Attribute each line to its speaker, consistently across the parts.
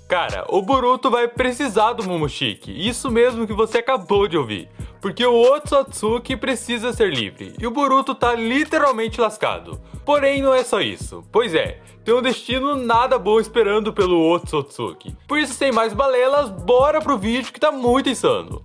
Speaker 1: Cara, o Boruto vai precisar do Momoshiki, isso mesmo que você acabou de ouvir. Porque o Otsutsuki precisa ser livre, e o Boruto tá literalmente lascado. Porém, não é só isso. Pois é, tem um destino nada bom esperando pelo Otsutsuki. Por isso, sem mais balelas, bora pro vídeo que tá muito insano.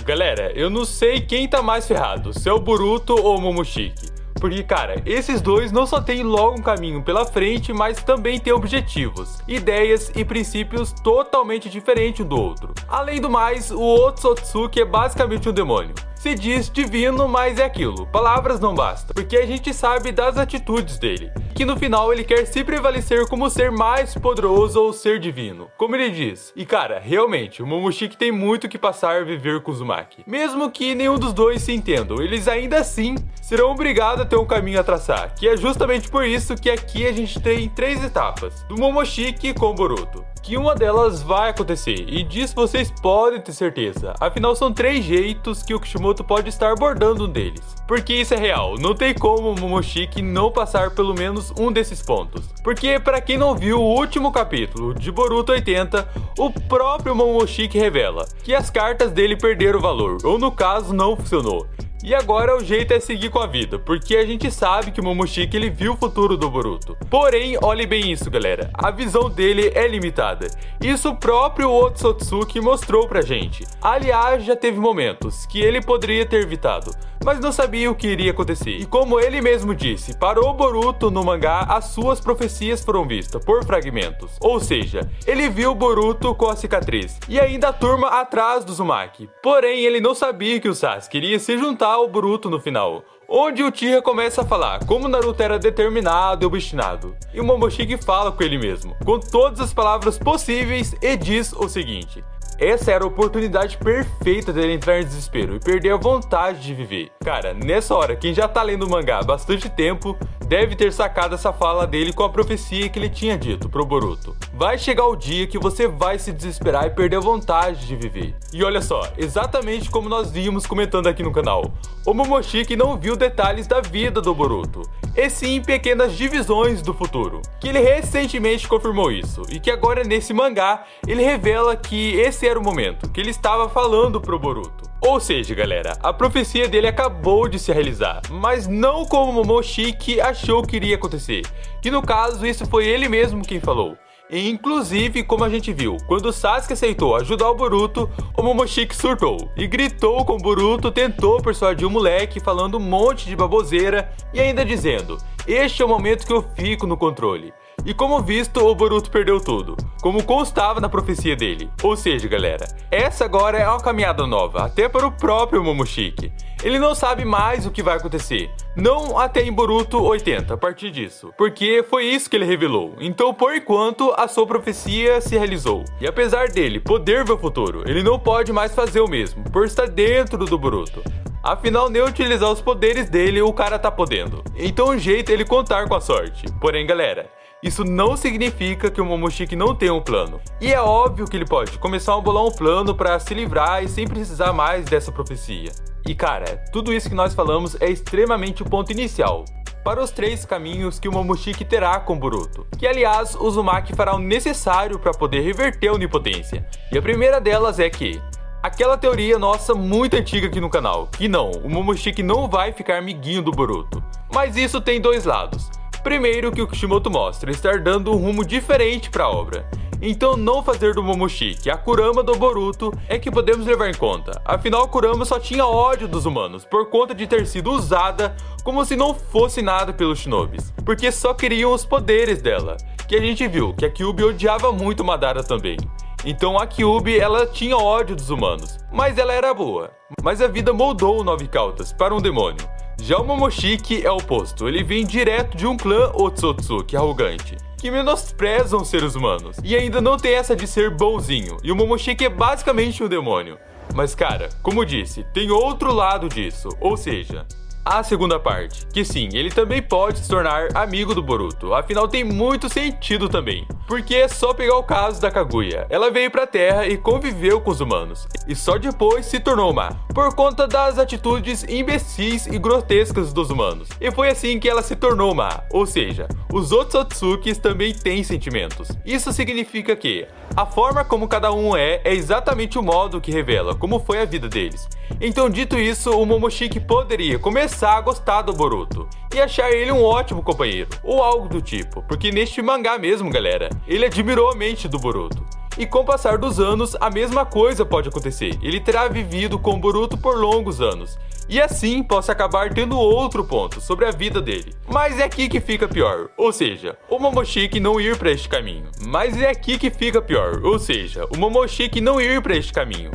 Speaker 1: Galera, eu não sei quem tá mais ferrado, se é o Boruto ou o Momoshiki. Porque, cara, esses dois não só têm logo um caminho pela frente, mas também têm objetivos, ideias e princípios totalmente diferentes um do outro. Além do mais, o Otsutsuki é basicamente um demônio. Se diz divino, mas é aquilo, palavras não bastam, porque a gente sabe das atitudes dele, que no final ele quer se prevalecer como o ser mais poderoso ou ser divino, como ele diz. E cara, realmente, o Momoshiki tem muito que passar a viver com o Uzumaki. Mesmo que nenhum dos dois se entendam, eles ainda assim serão obrigados a ter um caminho a traçar, que é justamente por isso que aqui a gente tem 3 etapas, do Momoshiki com o Boruto. Que uma delas vai acontecer, e disso vocês podem ter certeza, afinal são 3 jeitos que o Kishimoto pode estar abordando um deles. Porque isso é real, não tem como o Momoshiki não passar pelo menos um desses pontos. Porque para quem não viu o último capítulo de Boruto 80, o próprio Momoshiki revela que as cartas dele perderam valor, ou no caso não funcionou. E agora o jeito é seguir com a vida, porque a gente sabe que o Momoshiki ele viu o futuro do Boruto. Porém, olhe bem isso, galera, a visão dele é limitada. Isso o próprio Otsutsuki mostrou pra gente. Aliás, já teve momentos que ele poderia ter evitado, mas não sabia o que iria acontecer. E como ele mesmo disse, para o Boruto no mangá, as suas profecias foram vistas por fragmentos. Ou seja, ele viu o Boruto com a cicatriz, e ainda a turma atrás do Uzumaki. Porém, ele não sabia que o Sasuke iria se juntar ao Boruto no final, onde o Uchiha começa a falar como Naruto era determinado e obstinado. E o Momoshiki fala com ele mesmo, com todas as palavras possíveis, e diz o seguinte: essa era a oportunidade perfeita dele entrar em desespero e perder a vontade de viver. Cara, nessa hora, quem já tá lendo o mangá há bastante tempo deve ter sacado essa fala dele com a profecia que ele tinha dito pro Boruto. Vai chegar o dia que você vai se desesperar e perder a vontade de viver. E olha só, exatamente como nós vimos comentando aqui no canal, o Momoshiki não viu detalhes da vida do Boruto, e sim pequenas divisões do futuro, que ele recentemente confirmou isso, e que agora nesse mangá ele revela que esse era o momento que ele estava falando pro Boruto. Ou seja, galera, a profecia dele acabou de se realizar, mas não como o Momoshiki achou que iria acontecer, que no caso isso foi ele mesmo quem falou. E inclusive, como a gente viu, quando o Sasuke aceitou ajudar o Boruto, o Momoshiki surtou e gritou com o Boruto, tentou persuadir o moleque falando um monte de baboseira e ainda dizendo: este é o momento que eu fico no controle. E como visto, o Boruto perdeu tudo, como constava na profecia dele. Ou seja, galera, essa agora é uma caminhada nova, até para o próprio Momoshiki. Ele não sabe mais o que vai acontecer, não até em Boruto 80, a partir disso, porque foi isso que ele revelou. Então, por enquanto, a sua profecia se realizou. E apesar dele poder ver o futuro, ele não pode mais fazer o mesmo, por estar dentro do Boruto. Afinal, nem utilizar os poderes dele o cara tá podendo. Então o jeito é ele contar com a sorte. Porém, galera, isso não significa que o Momoshiki não tenha um plano. E é óbvio que ele pode começar a bolar um plano para se livrar e sem precisar mais dessa profecia. E cara, tudo isso que nós falamos é extremamente o ponto inicial para os 3 caminhos que o Momoshiki terá com Boruto, que aliás o Uzumaki fará o necessário para poder reverter a onipotência. E a primeira delas é que aquela teoria nossa muito antiga aqui no canal, que não, o Momoshiki não vai ficar amiguinho do Boruto. Mas isso tem 2 lados. Primeiro, que o Kishimoto mostra estar dando um rumo diferente para a obra. Então não fazer do Momoshiki a Kurama do Boruto é que podemos levar em conta. Afinal, Kurama só tinha ódio dos humanos por conta de ter sido usada como se não fosse nada pelos shinobis, porque só queriam os poderes dela. Que a gente viu que a Kyuubi odiava muito Madara também. Então a Kyuubi, ela tinha ódio dos humanos, mas ela era boa. Mas a vida moldou o 9 Cautas para um demônio. Já o Momoshiki é o oposto, ele vem direto de um clã Otsutsuki arrogante, que menosprezam seres humanos, e ainda não tem essa de ser bonzinho, e o Momoshiki é basicamente um demônio. Mas cara, como disse, tem outro lado disso, ou seja, a segunda parte, que sim, ele também pode se tornar amigo do Boruto, afinal tem muito sentido também, porque é só pegar o caso da Kaguya. Ela veio pra Terra e conviveu com os humanos, e só depois se tornou má, por conta das atitudes imbecis e grotescas dos humanos, e foi assim que ela se tornou má, ou seja, os Otsutsukis também têm sentimentos. Isso significa que a forma como cada um é exatamente o modo que revela como foi a vida deles. Então, dito isso, o Momoshiki poderia começar a gostar do Boruto e achar ele um ótimo companheiro, ou algo do tipo, porque neste mangá mesmo, galera, ele admirou a mente do Boruto. E com o passar dos anos, a mesma coisa pode acontecer. Ele terá vivido com Boruto por longos anos, e assim possa acabar tendo outro ponto sobre a vida dele. Mas é aqui que fica pior, ou seja, o Momoshiki não ir para este caminho.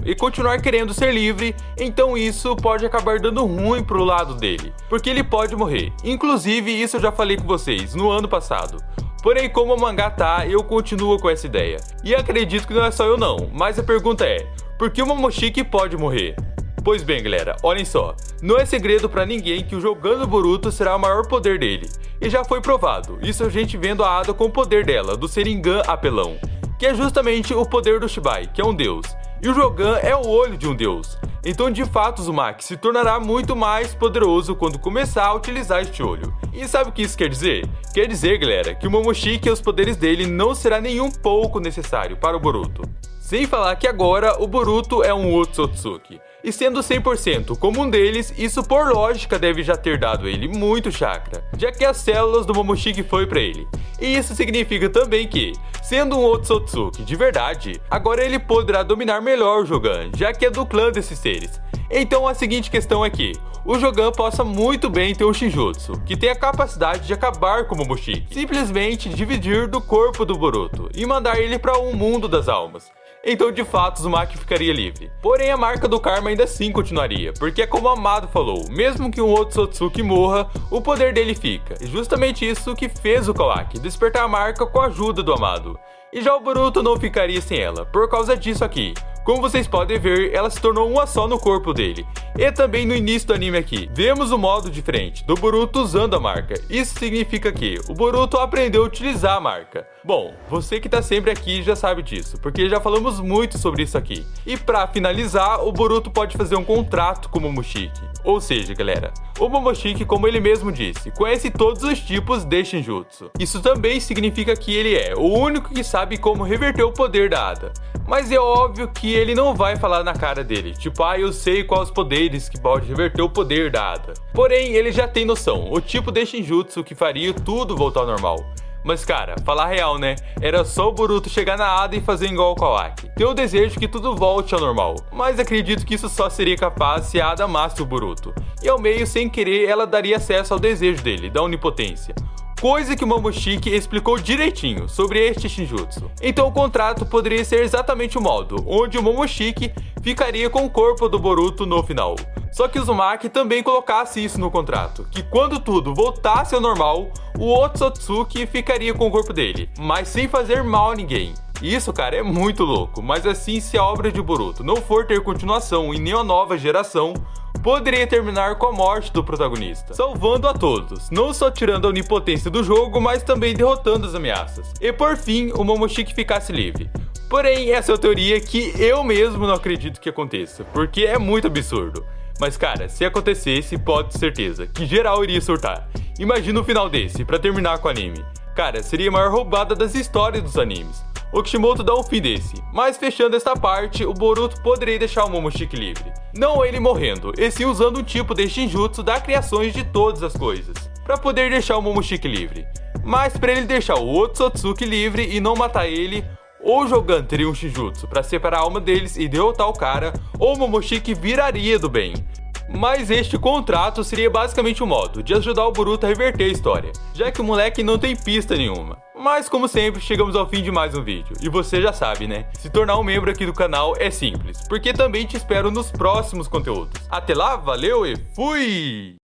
Speaker 1: E continuar querendo ser livre, então isso pode acabar dando ruim pro lado dele, porque ele pode morrer. Inclusive, isso eu já falei com vocês no ano passado. Porém, como o mangá tá, eu continuo com essa ideia. E acredito que não é só eu não, mas a pergunta é, por que o Momoshiki pode morrer? Pois bem, galera, olhem só, não é segredo pra ninguém que o jogando Boruto será o maior poder dele. E já foi provado, isso a gente vendo a Ada com o poder dela, do Sharingan apelão, que é justamente o poder do Shibai, que é um deus. E o Jogan é o olho de um deus. Então, de fato, Uzumaki se tornará muito mais poderoso quando começar a utilizar este olho. E sabe o que isso quer dizer? Quer dizer, galera, que o Momoshiki e os poderes dele não será nem um pouco necessário para o Boruto. Sem falar que agora o Boruto é um Otsutsuki. E sendo 100% como um deles, isso por lógica deve já ter dado ele muito chakra, já que as células do Momoshiki foi para ele. E isso significa também que, sendo um Otsutsuki de verdade, agora ele poderá dominar melhor o Jogan, já que é do clã desses seres. Então a seguinte questão é que o Jogan possa muito bem ter um Shinjutsu, que tem a capacidade de acabar com o Momoshiki, simplesmente dividir do corpo do Boruto e mandar ele para um mundo das almas. Então, de fato, Uzumaki ficaria livre. Porém, a marca do karma ainda assim continuaria, porque é como o Amado falou, mesmo que um Otsutsuki morra, o poder dele fica. E justamente isso que fez o Kawaki despertar a marca com a ajuda do Amado. E já o Boruto não ficaria sem ela, por causa disso aqui. Como vocês podem ver, ela se tornou uma só no corpo dele. E também no início do anime aqui, vemos um modo diferente do Boruto usando a marca. Isso significa que o Boruto aprendeu a utilizar a marca. Bom, você que tá sempre aqui já sabe disso, porque já falamos muito sobre isso aqui. E pra finalizar, o Boruto pode fazer um contrato com o Momoshiki. Ou seja, galera, o Momoshiki, como ele mesmo disse, conhece todos os tipos de Shinjutsu. Isso também significa que ele é o único que sabe como reverter o poder da Ada. Mas é óbvio que ele não vai falar na cara dele, tipo, eu sei quais os poderes que pode reverter o poder da Ada. Porém, ele já tem noção, o tipo de Shinjutsu que faria tudo voltar ao normal. Mas cara, falar real, né? Era só o Boruto chegar na Ada e fazer igual o Kawaki. Ter o desejo que tudo volte ao normal. Mas acredito que isso só seria capaz se a Ada amasse o Boruto. E ao meio, sem querer, ela daria acesso ao desejo dele, da onipotência. Coisa que o Momoshiki explicou direitinho sobre este Shinjutsu. Então o contrato poderia ser exatamente o modo, onde o Momoshiki ficaria com o corpo do Boruto no final. Só que o Uzumaki também colocasse isso no contrato, que quando tudo voltasse ao normal, o Otsutsuki ficaria com o corpo dele, mas sem fazer mal a ninguém. Isso, cara, é muito louco, mas assim, se a obra de Boruto não for ter continuação em nenhuma nova geração, poderia terminar com a morte do protagonista, salvando a todos, não só tirando a onipotência do jogo, mas também derrotando as ameaças. E por fim, o Momoshiki ficasse livre. Porém, essa é a teoria que eu mesmo não acredito que aconteça, porque é muito absurdo. Mas cara, se acontecesse, pode ter certeza que geral iria surtar. Imagina o final desse, pra terminar com o anime. Cara, seria a maior roubada das histórias dos animes. O Kishimoto dá um fim desse, mas fechando esta parte, o Boruto poderia deixar o Momoshiki livre. Não ele morrendo, e sim usando um tipo de Shinjutsu das criações de todas as coisas, para poder deixar o Momoshiki livre. Mas para ele deixar o Otsutsuki livre e não matar ele, ou o Jogan teria um Shinjutsu para separar a alma deles e derrotar o cara, ou o Momoshiki viraria do bem. Mas este contrato seria basicamente um modo de ajudar o Boruto a reverter a história, já que o moleque não tem pista nenhuma. Mas como sempre, chegamos ao fim de mais um vídeo, e você já sabe, né? Se tornar um membro aqui do canal é simples, porque também te espero nos próximos conteúdos. Até lá, valeu e fui!